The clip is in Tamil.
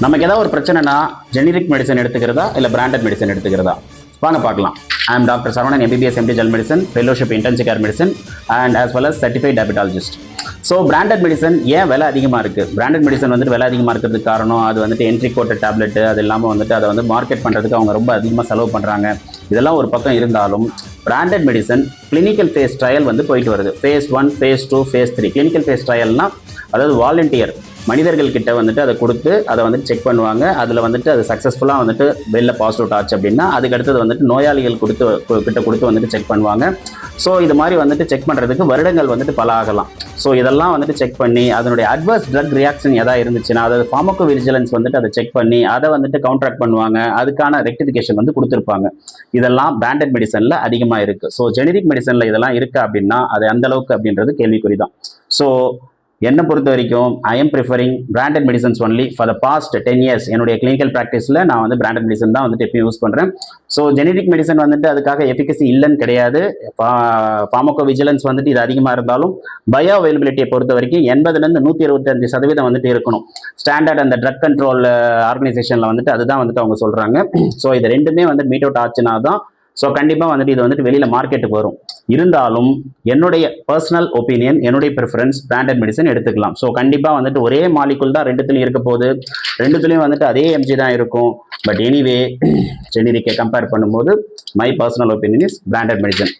நமக்கு ஏதாவது ஒரு பிரச்சனைனா ஜெனரிக் மெடிசன் எடுத்துக்கிறதா இல்லை பிராண்டட் மெடிசன் எடுத்துக்கிறதா? வாங்க பார்க்கலாம். I am Dr. Saravanan, MBBS MD General Medicine, Fellowship Intensive Care Medicine and as well as Certified Diabetologist. So branded medicine ஏன் விலை அதிகமாக இருக்குது? பிராண்டட் மெடிசன் வந்துட்டு விலை அதிகமாக இருக்கிறதுக்கு காரணம் அது வந்துட்டு என்ட்ரி கோட்டட் டேப்லெட்டு, அது இல்லாமல் வந்துட்டு அதை வந்து மார்க்கெட் பண்ணுறதுக்கு அவங்க ரொம்ப அதிகமாக செலவு பண்ணுறாங்க. இதெல்லாம் ஒரு பக்கம் இருந்தாலும் branded medicine clinical phase trial வந்து போயிட்டு வருது. Phase 1, phase 2, phase 3. Clinical phase ட்ரையல்னால் அதாவது வாலண்டியர் மனிதர்கள் கிட்ட வந்துட்டு அதை கொடுத்து அதை வந்துட்டு செக் பண்ணுவாங்க. அதில் வந்துட்டு அது சக்ஸஸ்ஃபுல்லாக வந்துட்டு வெளில பாஸ் அவுட் ஆச்சு அப்படின்னா அதுக்கு அடுத்தது வந்துட்டு நோயாளிகள் கிட்ட கொடுத்து வந்துட்டு செக் பண்ணுவாங்க. ஸோ இது மாதிரி வந்துட்டு செக் பண்ணுறதுக்கு வருடங்கள் வந்துட்டு பல ஆகலாம். ஸோ இதெல்லாம் வந்துட்டு செக் பண்ணி அதனுடைய அட்வர்ஸ் ட்ரக் ரியாக்ஷன் எதாவது இருந்துச்சுன்னா அதாவது ஃபார்மகோ விஜிலன்ஸ் வந்துட்டு அதை செக் பண்ணி அதை வந்துட்டு கவுண்ட்ராக்ட் பண்ணுவாங்க. அதுக்கான ரெக்டிஃபிகேஷன் வந்து கொடுத்துருப்பாங்க. இதெல்லாம் பிராண்டட் மெடிசனில் அதிகமாக இருக்குது. ஸோ ஜெனரிக் மெடிசனில் இதெல்லாம் இருக்கா அப்படின்னா அது அந்த அளவுக்கு அப்படின்றது கேள்விக்குறி தான். ஸோ என்னை பொறுத்த வரைக்கும் I am preferring branded medicines only for the past 10 years. என்னுடைய கிளினிக்கல் ப்ராக்டிஸில் நான் வந்து பிராண்டட் மெடிசன் தான் வந்துட்டு எப்பயும் யூஸ் பண்ணுறேன். ஸோ ஜெனரிக் மெடிசன் வந்துட்டு அதுக்காக எஃபிகசி இல்லைன்னு கிடையாது. ஃபார்மகோ விஜிலன்ஸ் வந்துட்டு இது அதிகமாக இருந்தாலும் பயோ அவைலபிலிட்டியை பொறுத்த வரைக்கும் 80% 125% வந்துட்டு இருக்கணும். ஸ்டாண்டர்ட் அந்த ட்ரக் கண்ட்ரோல் ஆர்கனைசேஷனில் வந்துட்டு அதுதான் வந்துட்டு அவங்க சொல்கிறாங்க. ஸோ இது ரெண்டுமே வந்துட்டு மீட் அவுட் ஆச்சுன்னா தான் ஸோ கண்டிப்பாக வந்துட்டு இது வந்துட்டு வெளியில் மார்க்கெட்டுக்கு வரும். இருந்தாலும் என்னுடைய பர்சனல் ஒப்பீனியன், என்னுடைய ப்ரிஃபரன்ஸ் பிராண்டட் மெடிசன் எடுத்துக்கலாம். ஸோ கண்டிப்பாக வந்துட்டு ஒரே மாலிகுல் தான் ரெண்டுத்துலையும் இருக்க போகுது. ரெண்டுத்துலையும் வந்துட்டு அதே எம்ஜி தான் இருக்கும். பட் எனிவே ஜெனரிக்கை கம்பேர் பண்ணும்போது my personal opinion is branded medicine.